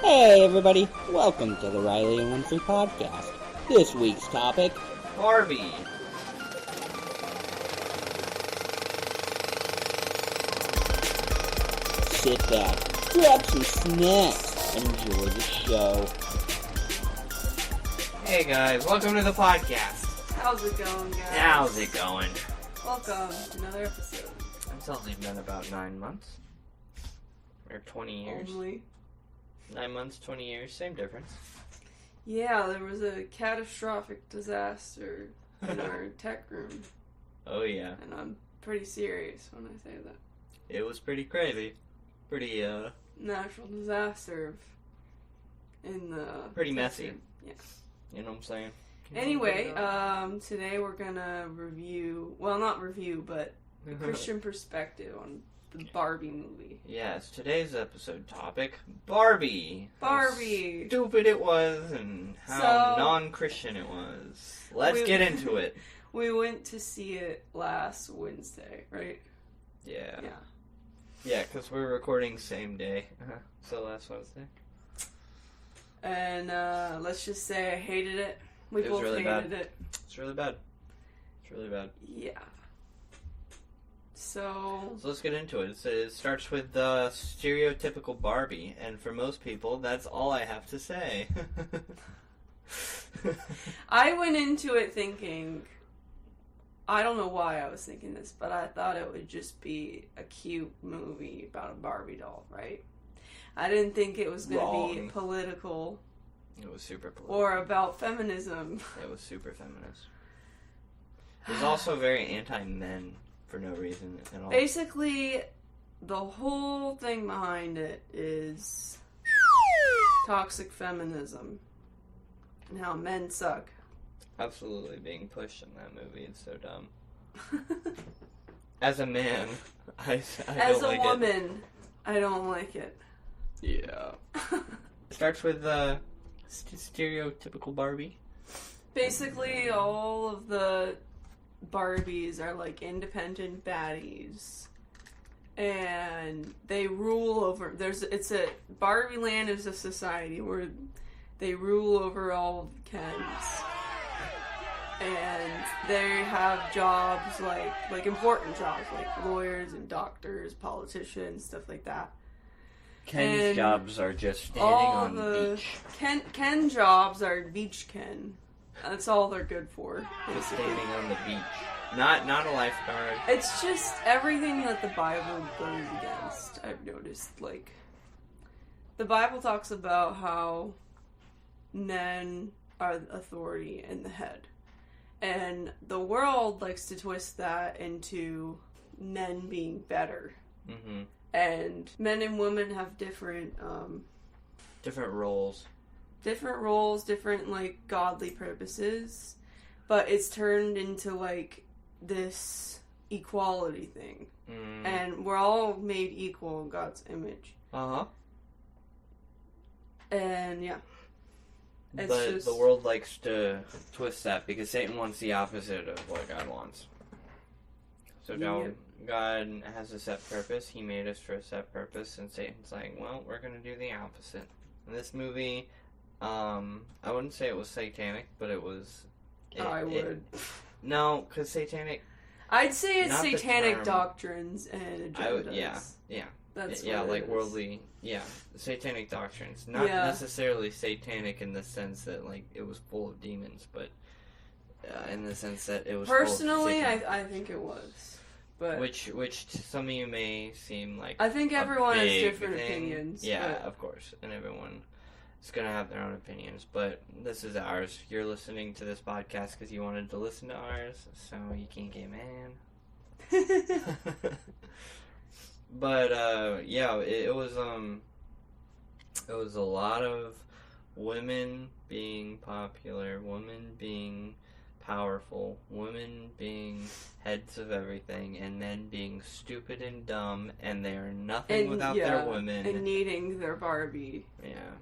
Hey everybody, welcome to the Riley and Winfrey podcast. This week's topic, Barbie. sit back, grab some snacks, and enjoy the show. Hey guys, welcome to the podcast. How's it going, guys? How's it going? Welcome to another episode. It's only been about 9 months. Or 20 years. Only. 9 months, 20 years, same difference. Yeah, there was a catastrophic disaster in our tech room. Oh yeah. And I'm pretty serious when I say that. It was pretty crazy. Pretty, Natural disaster in the... Pretty messy. Yeah. You know what I'm saying? Anyway, today we're gonna review, well, not review, but a Christian perspective on the Barbie movie. Yes, today's episode topic, Barbie. Barbie! How stupid it was and how non-Christian it was. Let's get into it. We went to see it last Wednesday, right? Yeah. Yeah. Yeah, because we're recording same day. So last Wednesday. And let's just say I hated it. We It was both really hated bad. it. It's really bad. It's really bad. Yeah. So let's get into it. It starts with the stereotypical Barbie, and for most people, that's all I have to say. I went into it thinking, I don't know why I was thinking this, but I thought it would just be a cute movie about a Barbie doll, right? I didn't think it was going to be political. It was super political. Or about feminism. It was super feminist. It was also very anti-men for no reason at all. Basically, the whole thing behind it is toxic feminism and how men suck. Absolutely being pushed in that movie. It's so dumb. As a man, I As don't a like it. woman, I don't like it. Yeah. It starts with stereotypical Barbie. Basically, all of the Barbies are like independent baddies, and they rule over. Barbie Land is a society where they rule over all of the Kens, and they have jobs like important jobs like lawyers and doctors, politicians, stuff like that. Ken's jobs are just standing on the beach. Ken jobs are beach Ken. That's all they're good for. Just standing on the beach. Not a lifeguard. It's just everything that the Bible goes against, I've noticed. Like, the Bible talks about how men are the authority and the head. And the world likes to twist that into men being better. Mm-hmm. And men and women have different roles. Different roles, different, like, godly purposes. But it's turned into, like, this equality thing. Mm. And we're all made equal in God's image. Uh-huh. And, yeah. But the world likes to twist that because Satan wants the opposite of what God wants. So God has a set purpose. He made us for a set purpose. And Satan's like, well, we're going to do the opposite. In this movie, I wouldn't say it was satanic, but it was... I would. No, because satanic... I'd say it's not satanic doctrines and agendas. Yeah. That's yeah, what like it is. worldly... Yeah, satanic doctrines. Not necessarily satanic in the sense that, like, it was full of demons, but in the sense that it was Personally, full of I think it was. But which to some of you may seem like I think everyone has big different thing. opinions. Yeah, but of course. And everyone is going to have their own opinions, but this is ours. You're listening to this podcast because you wanted to listen to ours, so you can't get mad. But yeah, it was a lot of women being popular, women being powerful, women being heads of everything, and men being stupid and dumb, and they are nothing without their women. And needing their Barbie. Yeah.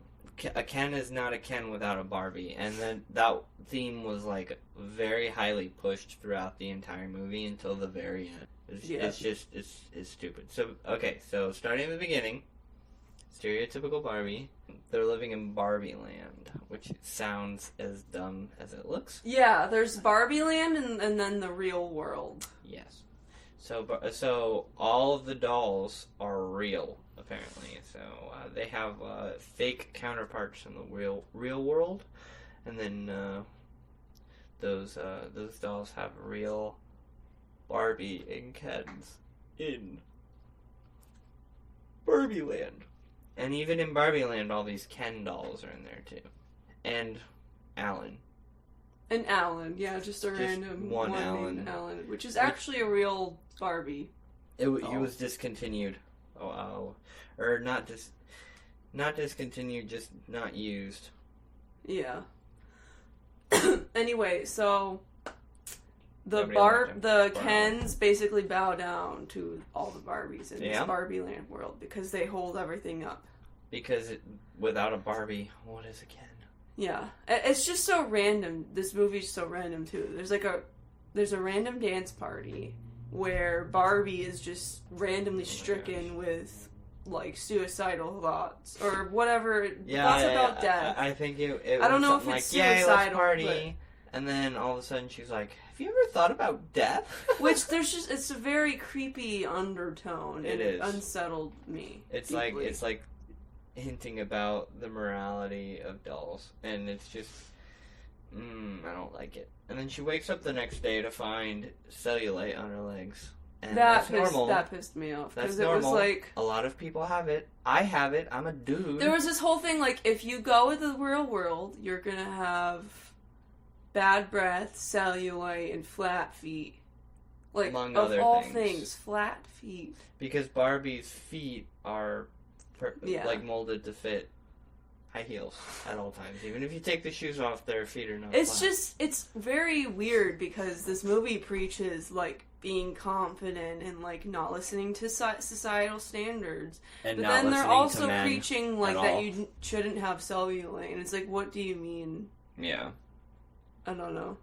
A Ken is not a Ken without a Barbie, and then that theme was like very highly pushed throughout the entire movie until the very end. It's stupid. So, okay, so starting at the beginning, stereotypical Barbie. they're living in Barbie Land, which sounds as dumb as it looks. Yeah, there's Barbie Land and then the real world. Yes. So all of the dolls are real, apparently. So they have fake counterparts in the real world, and then those dolls have real Barbie and Kens in Barbie Land. And even in Barbie Land, all these Ken dolls are in there too. And Alan. And Alan, yeah, just random one named Alan, which is actually a real Barbie. He was discontinued. Or not discontinued, just not used. Yeah. Anyway, so the Kens basically bow down to all the Barbies in this Barbie Land world because they hold everything up. Because without a Barbie, what is a Ken? Yeah, it's just so random. This movie's so random too. There's a random dance party where Barbie is just randomly stricken with like suicidal thoughts or whatever. Thoughts about death. I think it I don't was know if like, it's suicidal. Let's party. And then all of a sudden she's like, "Have you ever thought about death?" Which it's a very creepy undertone. It is. Unsettled me. It's deeply. it's like hinting about the morality of dolls, and it's just I don't like it. And then she wakes up the next day to find cellulite on her legs, and that's normal. That pissed me off because it was like a lot of people have it. I have it. I'm a dude. There was this whole thing like if you go with the real world, you're gonna have bad breath, cellulite, and flat feet. Like among of other all things, flat feet. Because Barbie's feet are like molded to fit high heels at all times. Even if you take the shoes off, their feet are not flat. It's very weird because this movie preaches, like, being confident and, like, not listening to societal standards. And but then they're also preaching, like, that you shouldn't have cellulite. And it's like, what do you mean? Yeah. I don't know.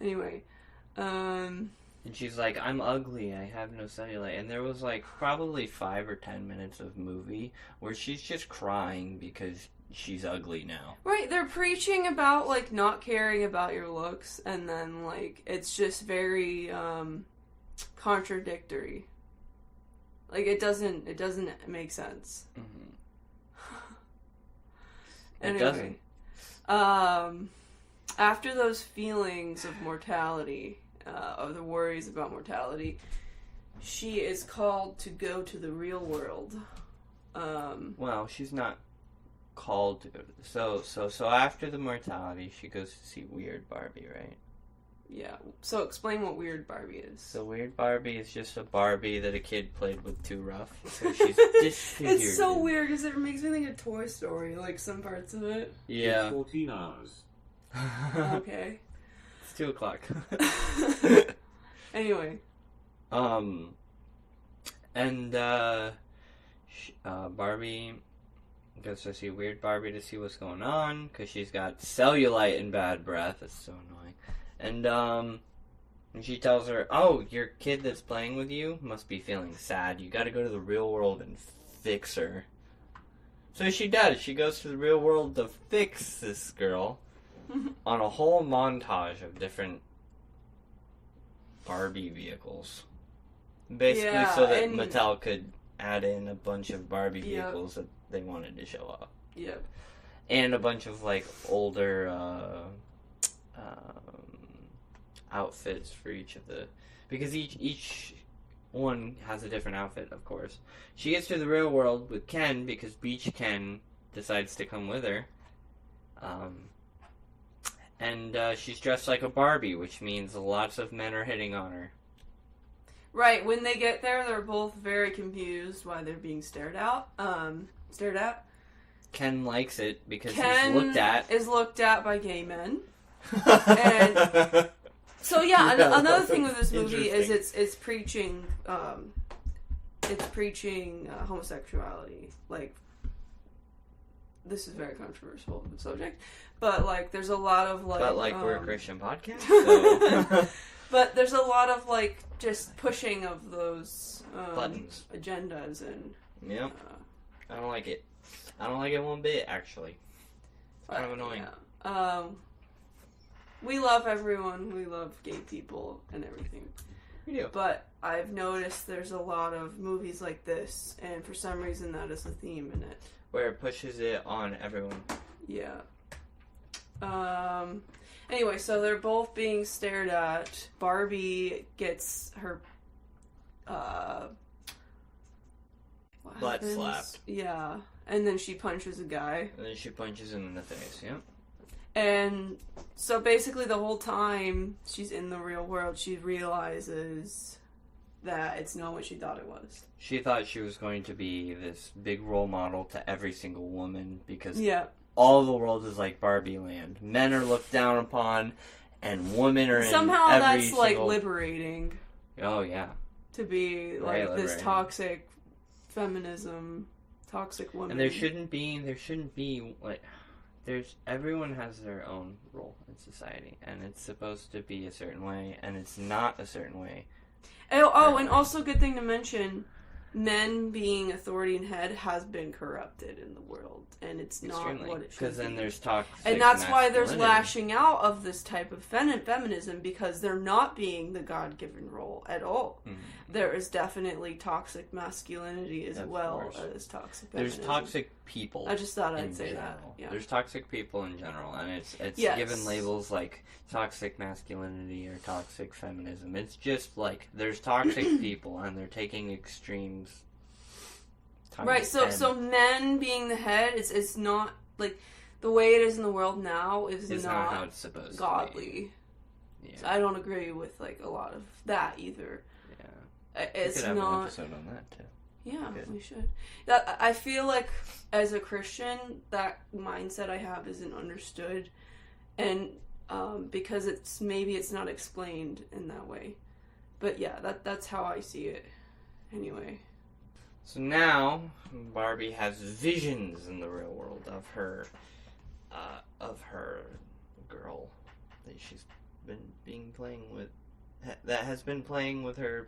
Anyway. And she's like, "I'm ugly, I have no cellulite." And there was like probably 5 or 10 minutes of movie where she's just crying because she's ugly now. Right, they're preaching about like not caring about your looks, and then like it's just very contradictory. Like it doesn't make sense. Mm-hmm. Anyway, it doesn't. After those feelings of mortality. Of the worries about mortality, she is called to go to the real world. Well, she's not called to go to so after the mortality, she goes to see Weird Barbie, right? Yeah. So explain what Weird Barbie is. So Weird Barbie is just a Barbie that a kid played with too rough. So she's disfigured. It's so weird because it makes me think of Toy Story, like some parts of it. Yeah. 14 hours. Okay. 2 o'clock. Anyway. And Barbie goes to see Weird Barbie to see what's going on, because she's got cellulite and bad breath. It's so annoying. And she tells her, "Oh, your kid that's playing with you must be feeling sad. You gotta go to the real world and fix her." So she does. She goes to the real world to fix this girl. On a whole montage of different Barbie vehicles. Basically so that Mattel could add in a bunch of Barbie vehicles that they wanted to show up. Yep. And a bunch of, like, older outfits for each of the... Because each one has a different outfit, of course. She gets to the real world with Ken because Beach Ken decides to come with her. And she's dressed like a Barbie, which means lots of men are hitting on her. Right, when they get there, they're both very confused why they're being stared at. Ken likes it because Ken he's looked at. Is looked at by gay men. And so yeah, another thing with this movie is it's preaching homosexuality. Like, this is a very controversial subject, but like there's a lot of like. But like we're a Christian podcast. So. But there's a lot of like just pushing of those buttons, agendas, and I don't like it. I don't like it one bit, actually. It's kind of annoying. Yeah. We love everyone. We love gay people and everything. We do. But I've noticed there's a lot of movies like this, and for some reason that is a theme in it. Where it pushes it on everyone. Yeah. Anyway, so they're both being stared at. Barbie gets her butt slapped. Yeah. And then she punches a guy. And then she punches him in the face, yeah. And so basically the whole time she's in the real world, she realizes that it's not what she thought it was. She thought she was going to be this big role model to every single woman because all the world is like Barbie land. Men are looked down upon and women are somehow in every that's like liberating. Oh yeah. To be like this toxic feminism, toxic woman. And there shouldn't be like everyone has their own role in society, and it's supposed to be a certain way, and it's not a certain way. Oh, and also good thing to mention, men being authority and head has been corrupted in the world, and it's not what it should be. Because then there's toxic and that's why there's lashing out of this type of feminism, because they're not being the God-given role at all. Mm-hmm. There is definitely toxic masculinity as well as toxic feminism. There's toxic people. I just thought I'd say that. Yeah. There's toxic people in general, and it's given labels like toxic masculinity or toxic feminism. It's just like there's toxic people, and they're taking extremes. Right. So men being the head, it's not like the way it is in the world now is not how it's supposed godly. to be. Yeah. So I don't agree with like a lot of that either. It's we could have not an episode on that too. Yeah, we should. I feel like as a Christian, that mindset I have isn't understood, and because it's not explained in that way. But yeah, that's how I see it. Anyway. So now Barbie has visions in the real world of her girl that she's been playing with, that has been playing with her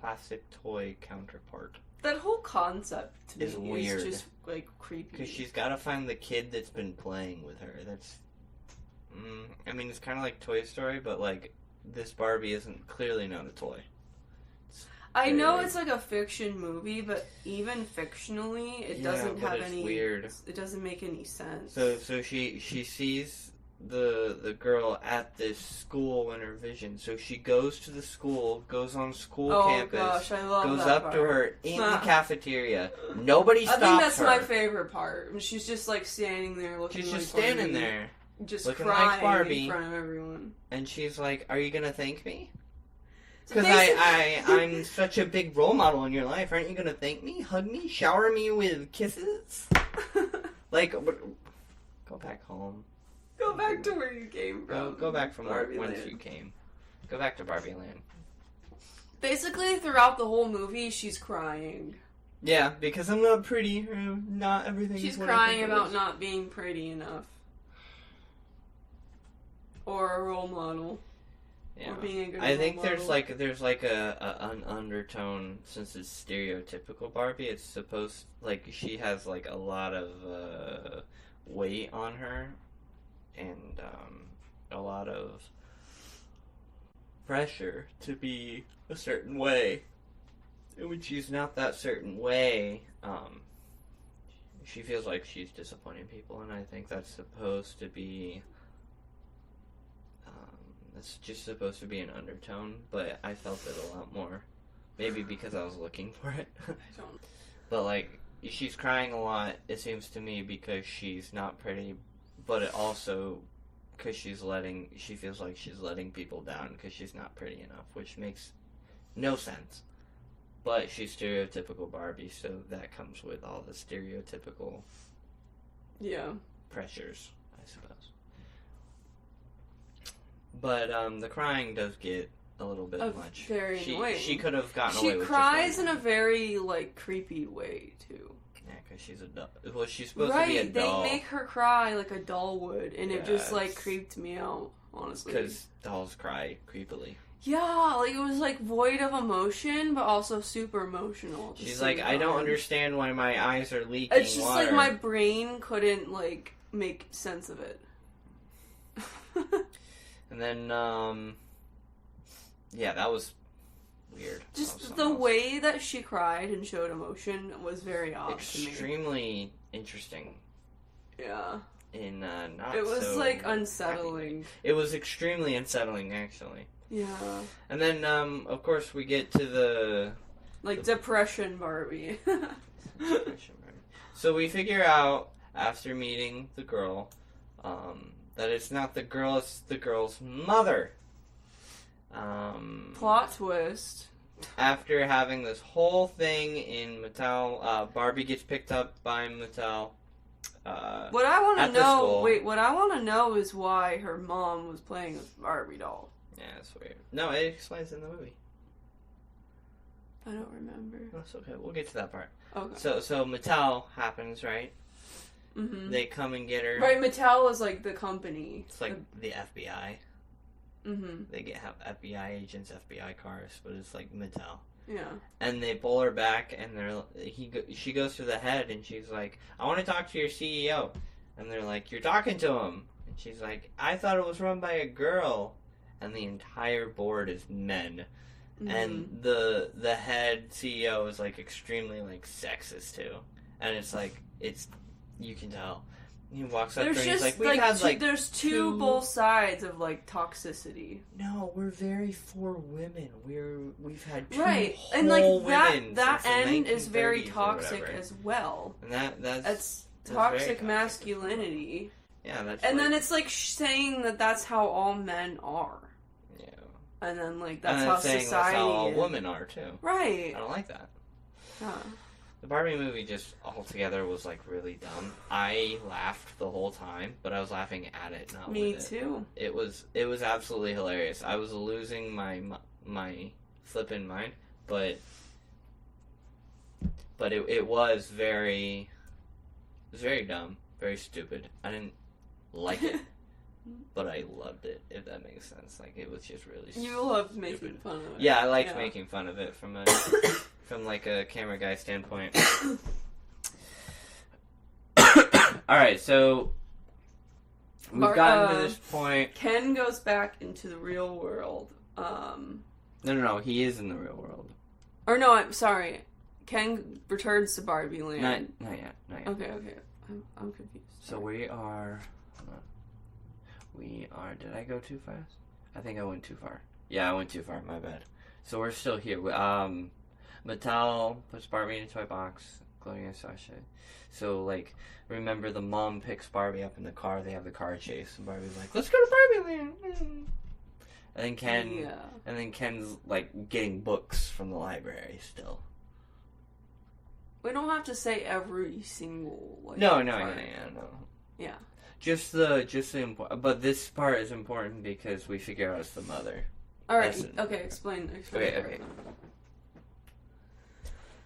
plastic toy counterpart. That whole concept to is me weird. Is just like creepy. Because she's got to find the kid that's been playing with her. That's, I mean, it's kind of like Toy Story, but like this Barbie isn't clearly not a toy. I know it's like a fiction movie, but even fictionally, it doesn't have any. Weird. It doesn't make any sense. So she sees the girl at this school in her vision. So she goes to the school, goes on school campus, gosh, I love goes that up part. to her in the cafeteria. Nobody stops her. I think that's my favorite part. She's just like standing there looking. She's like just standing Barbie, there, just looking crying like Barbie in front of everyone. And she's like, "Are you gonna thank me? Because I'm such a big role model in your life. Aren't you gonna thank me, hug me, shower me with kisses? Like, go back home. Go back to where you came from. Go back from whence you came. Go back to Barbie Land." Basically, throughout the whole movie, she's crying. Yeah, because I'm not pretty. Not everything. She's crying about not being pretty enough, or a role model. Yeah. Or being a good I think role there's model. like an undertone, since it's stereotypical Barbie. It's supposed, like, she has like a lot of weight on her, and a lot of pressure to be a certain way. And when she's not that certain way, she feels like she's disappointing people, and I think that's supposed to be. It's just supposed to be an undertone, but I felt it a lot more. Maybe because I was looking for it. I don't. But, like, she's crying a lot, it seems to me, because she's not pretty, but it also because she feels like she's letting people down because she's not pretty enough, which makes no sense. But she's stereotypical Barbie, so that comes with all the stereotypical pressures, I suppose. But the crying does get a little bit much. Very annoying. She could have gotten away with She cries in a very, like, creepy way, too. Yeah, because she's a doll. Well, she's supposed to be a doll. They make her cry like a doll would, and it just, like, creeped me out, honestly. Because dolls cry creepily. Yeah, like it was like void of emotion, but also super emotional. She's like, I don't understand why my eyes are leaking It's just water. like my brain couldn't like make sense of it. And then, yeah, that was weird. Just the way that she cried and showed emotion was very odd to me. Extremely interesting. Yeah. In not it was so like unsettling. Happy. It was extremely unsettling, actually. Yeah. And then, of course, we get to the depression Barbie. Depression Barbie. So we figure out after meeting the girl, that it's not the girl; it's the girl's mother. Plot twist. After having this whole thing in Mattel, Barbie gets picked up by Mattel. What I want to know, what I want to know is why her mom was playing a Barbie doll. Yeah, that's weird. No, it explains in the movie. I don't remember. That's okay. We'll get to that part. Okay. So Mattel happens, right? Mm-hmm. They come and get her. Right, Mattel is like the company. It's like the FBI. Mm-hmm. They have FBI agents, FBI cars, but it's like Mattel. Yeah. And they pull her back, and she goes to the head, and she's like, I want to talk to your CEO. And they're like, you're talking to him. And she's like, I thought it was run by a girl. And the entire board is men. Mm-hmm. And the head CEO is like extremely like sexist too. And it's like, you can tell. He walks up to her and he's like, we've had like there's two both sides of like toxicity. No, we're very for women. We've had two whole and like women that end is very toxic as well. And that's toxic masculinity. Yeah, that's. And then it's like saying that that's how all men are. Yeah. And then like that's how society that's how all women are too. Right. I don't like that. Yeah. The Barbie movie just altogether was like really dumb. I laughed the whole time, but I was laughing at it, not with it. Me too. It was absolutely hilarious. I was losing my flippin' mind, but it was very dumb, very stupid. I didn't like it, but I loved it. If that makes sense, like it was just really. You loved making fun of it. Yeah, I liked making fun of it from a. From like a camera guy standpoint. Alright, so we've gotten to this point. Ken goes back into the real world. No, he is in the real world. Or no, I'm sorry. Ken returns to Barbie Land. Not yet. Okay. I'm confused. So we are... Hold on. Did I go too fast? I think I went too far. Yeah, I went too far, my bad. So we're still here. Mattel puts Barbie in a toy box, Gloria and Sasha. So, like, remember the mom picks Barbie up in the car, they have the car chase, and Barbie's like, let's go to Barbie Land! And then Ken's, like, getting books from the library still. We don't have to say every single, like... No. Yeah. Just the important... But this part is important because we figure out it's the mother. Alright, okay, explain. Okay.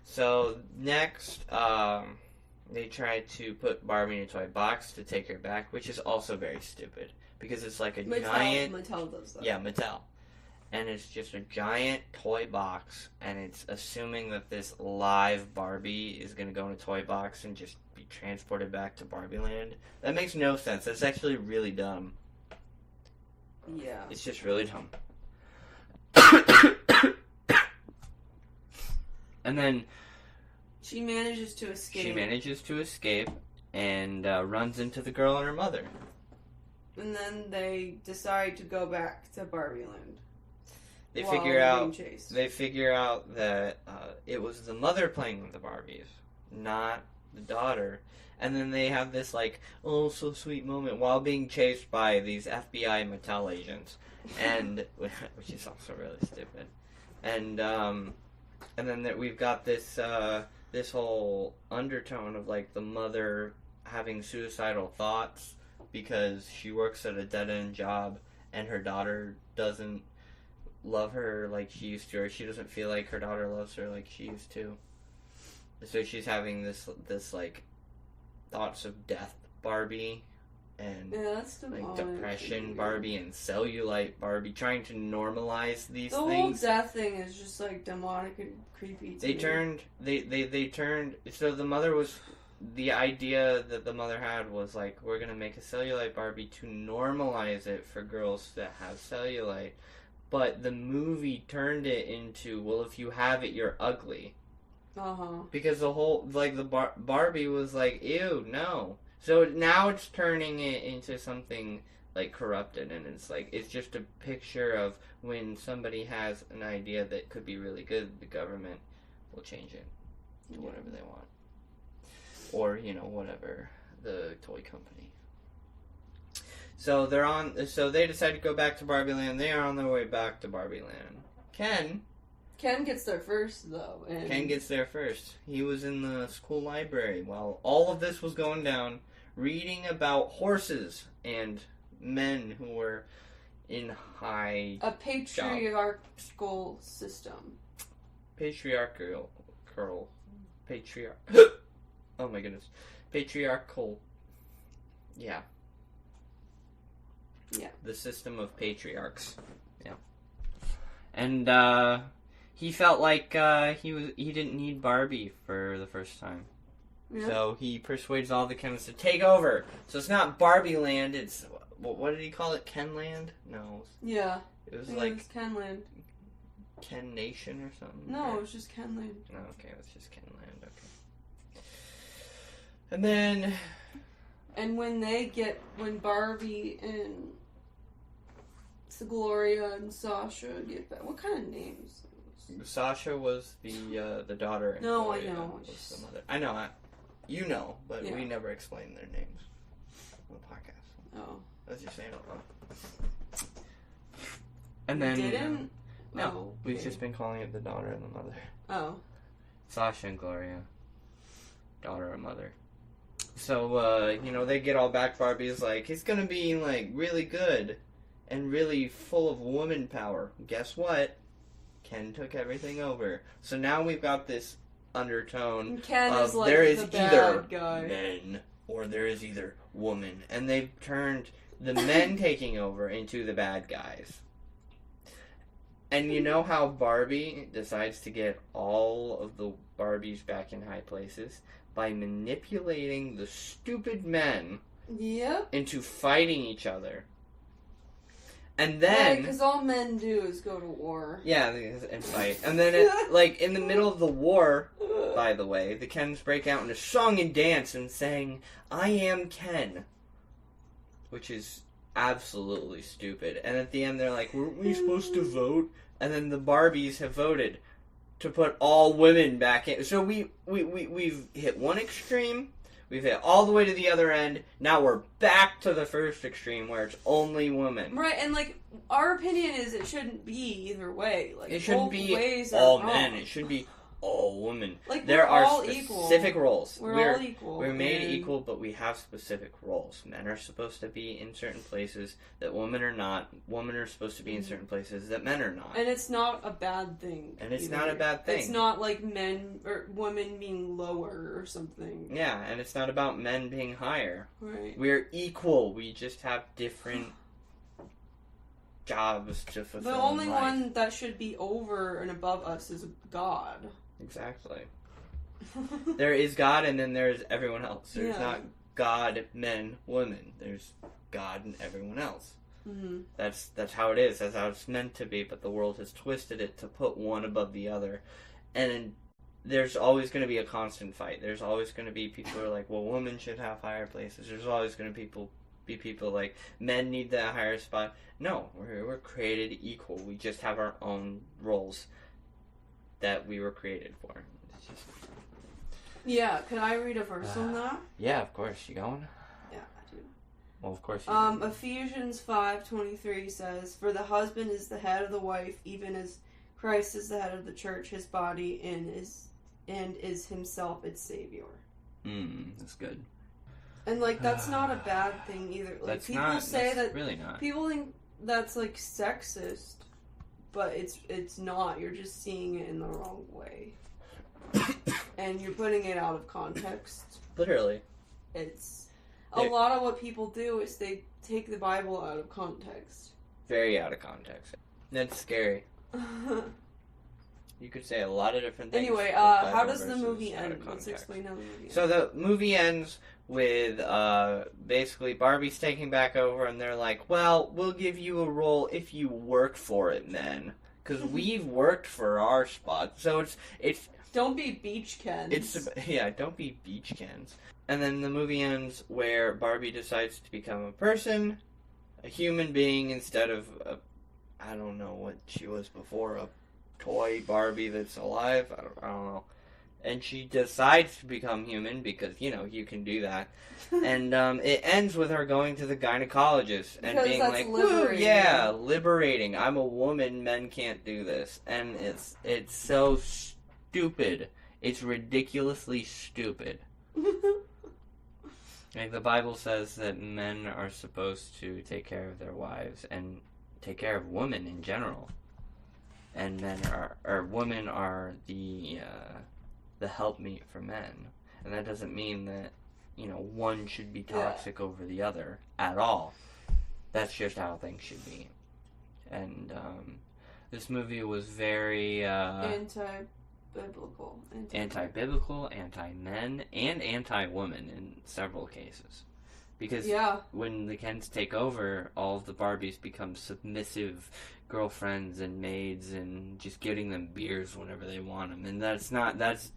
So, next, they try to put Barbie in a toy box to take her back, which is also very stupid. Because it's like a giant... Mattel does that. Yeah, Mattel. And it's just a giant toy box, and it's assuming that this live Barbie is going to go in a toy box and just be transported back to Barbie Land. That makes no sense. That's actually really dumb. Yeah. It's just really dumb. And then... She manages to escape. And runs into the girl and her mother. And then they decide to go back to Barbie Land. They figure out that it was the mother playing with the Barbies, not the daughter. And then they have this like, oh, so sweet moment while being chased by these FBI Mattel agents, and which is also really stupid. And then we've got this this whole undertone of like the mother having suicidal thoughts because she works at a dead-end job and her daughter doesn't love her like she used to, or she doesn't feel like her daughter loves her like she used to. So she's having this like thoughts of death Barbie, and that's like depression Barbie and cellulite Barbie, trying to normalize these things. The whole death thing is just like demonic and creepy. They turned. So the mother was. The idea that the mother had was like, we're gonna make a cellulite Barbie to normalize it for girls that have cellulite, but the movie turned it into, well, if you have it, you're ugly. Because the whole Barbie was like, ew, no. So now it's turning it into something like corrupted, and it's just a picture of when somebody has an idea that could be really good, the government will change it to whatever they want. Or, whatever, the toy company. So they decide to go back to Barbie Land. They are on their way back to Barbie Land. Ken gets there first, though. Ken gets there first. He was in the school library while all of this was going down, reading about horses and men who were in high a patriarchal system. Oh my goodness. Patriarchal. Yeah. Yeah. The system of patriarchs. Yeah. And he felt like he didn't need Barbie for the first time. Yeah. So he persuades all the Kens to take over. So it's not Barbie Land, it's what did he call it? Ken Land? No. Yeah. It was Ken Land. Ken Nation or something? No, it was just Ken Land. Oh, okay, it was just Ken Land, okay. And then... And when Barbie and Gloria and Sasha get back... What kind of names? Sasha was the daughter. And no, Gloria I know. Was the mother. I know. You know, but we never explained their names on the podcast. Oh. I was just saying it wrong. And then... Didn't? No, okay. We've just been calling it the daughter and the mother. Oh. Sasha and Gloria. Daughter and mother. So, they get all back. Barbie's like, he's gonna be, really good and really full of woman power. Guess what? Ken took everything over. So now we've got this undertone Ken of is like there is the either bad guy. men or there is either woman. And they've turned the men taking over into the bad guys. And you know how Barbie decides to get all of the Barbies back in high places? By manipulating the stupid men into fighting each other. And then... because all men do is go to war. Yeah, and fight. And then, in the middle of the war, by the way, the Kens break out into song and dance and saying, I am Ken. Which is absolutely stupid. And at the end, they're like, weren't we supposed to vote? And then the Barbies have voted to put all women back in. So we've hit one extreme, we've hit all the way to the other end, now we're back to the first extreme where it's only women. Right, and our opinion is it shouldn't be either way. It shouldn't be all men, it should be all women. There are specific roles. We're all equal. We're made equal, but we have specific roles. Men are supposed to be in certain places that women are not. Women are supposed to be in certain places that men are not. And it's not a bad thing. It's not a bad thing. It's not like men or women being lower or something. Yeah, and it's not about men being higher. Right. We're equal. We just have different jobs to fulfill. The only one that should be over and above us is God. Exactly. There is God, and then there's everyone else. There's not God, men, women. There's God and everyone else. Mm-hmm. That's how it is. That's how it's meant to be. But the world has twisted it to put one above the other, and there's always going to be a constant fight. There's always going to be people who are like, well, women should have higher places. There's always going to be people like, men need that higher spot. No, we're created equal. We just have our own roles that we were created for. Yeah, could I read a verse on that? Yeah, of course. You going? Yeah, I do. Well, of course you do. Ephesians 5:23 says, "For the husband is the head of the wife, even as Christ is the head of the church, his body, and is himself its savior." That's good. And that's not a bad thing either. That's people not, say that really not. People think that's sexist, but it's not. You're just seeing it in the wrong way. And you're putting it out of context. Literally. a lot of what people do is they take the Bible out of context. Very out of context. That's scary. You could say a lot of different things. Anyway, how does the movie end? Let's explain how the movie ends. So the movie ends with basically Barbie's taking back over, and they're like, "Well, we'll give you a role if you work for it, then, because we've worked for our spot." So it's don't be beach Kens. Don't be beach Kens. And then the movie ends where Barbie decides to become a person, a human being instead of I don't know what she was before, a toy Barbie that's alive. I don't know. And she decides to become human because, you can do that. And it ends with her going to the gynecologist and because being like, "Woo, yeah, liberating. I'm a woman. Men can't do this." And it's so stupid. It's ridiculously stupid. Like the Bible says that men are supposed to take care of their wives and take care of women in general. And women are the helpmeet for men. And that doesn't mean that, one should be toxic over the other at all. That's just how things should be. And this movie was very anti-biblical, anti-men, and anti-women in several cases. Because when the Kens take over, all of the Barbies become submissive girlfriends and maids and just getting them beers whenever they want them. And that's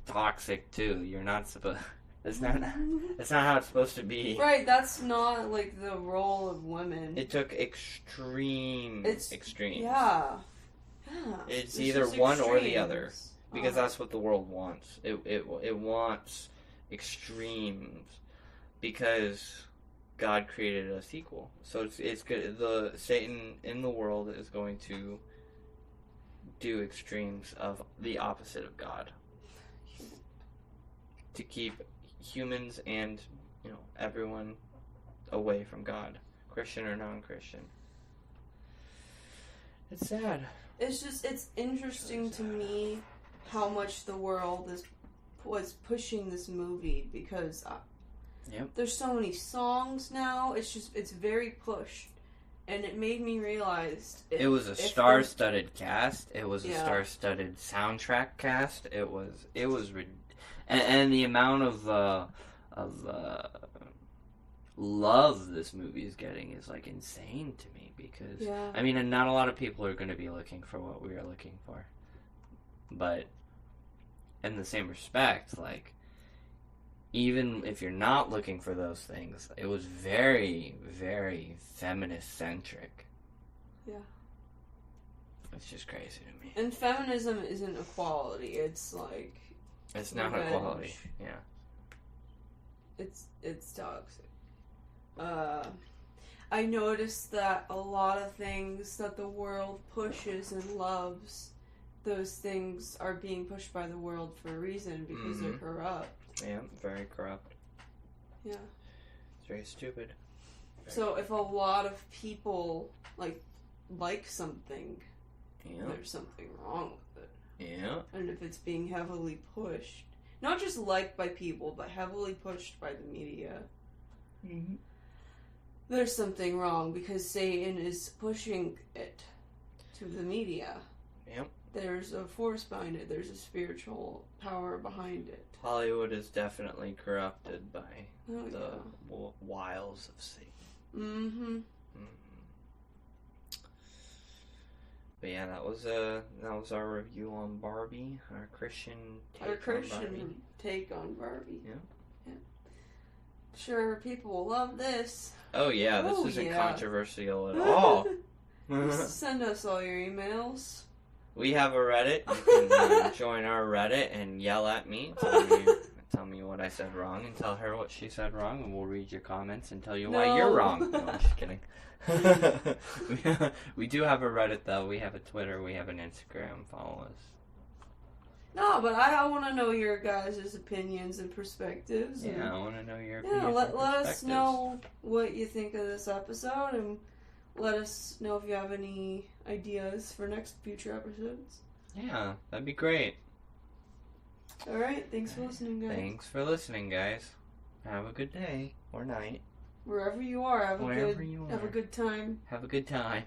toxic too. You're not supposed... That's not how it's supposed to be. Right, that's not, like, the role of women. It took extremes. Yeah. It's either one or the other. Because that's what the world wants. It wants extremes. Because God created us equal. So it's good. The Satan in the world is going to do extremes of the opposite of God. To keep humans and everyone away from God, Christian or non-Christian. It's sad. It's interesting to me how much the world was pushing this movie because there's so many songs now. It's very pushed, and it made me realize it was a star-studded cast. It was a star-studded soundtrack cast. It was and the amount of love this movie is getting is like insane to me because I mean, and not a lot of people are going to be looking for what we are looking for, but in the same respect, like even if you're not looking for those things, it was very, very feminist centric. Yeah. It's just crazy to me. And feminism isn't equality. It's like it's not equality. Yeah. It's toxic. I noticed that a lot of things that the world pushes and loves, those things are being pushed by the world for a reason because they're corrupt. Yeah, very corrupt. Yeah. It's very stupid. So if a lot of people like something, there's something wrong with it. Yeah. And if it's being heavily pushed, not just liked by people, but heavily pushed by the media, there's something wrong because Satan is pushing it to the media. Yep. There's a force behind it. There's a spiritual power behind it. Hollywood is definitely corrupted by the wiles of Satan. Mm-hmm. But yeah, that was our review on Barbie, our Christian take on Barbie. Yeah. Sure, people will love this. Oh yeah, this isn't controversial at all. Send us all your emails. We have a Reddit. You can join our Reddit and yell at me. Tell me what I said wrong and tell her what she said wrong, and we'll read your comments and tell you why you're wrong. No, I'm just kidding. We do have a Reddit, though. We have a Twitter. We have an Instagram. Follow us. No, but I want to know your guys' opinions and perspectives. Yeah, I want to know your opinions and perspectives. Let us know what you think of this episode, and let us know if you have any ideas for future episodes. Yeah, that'd be great. Alright, thanks for listening, guys. Thanks for listening, guys. Have a good day or night. Wherever you are, have a good time. Have a good time.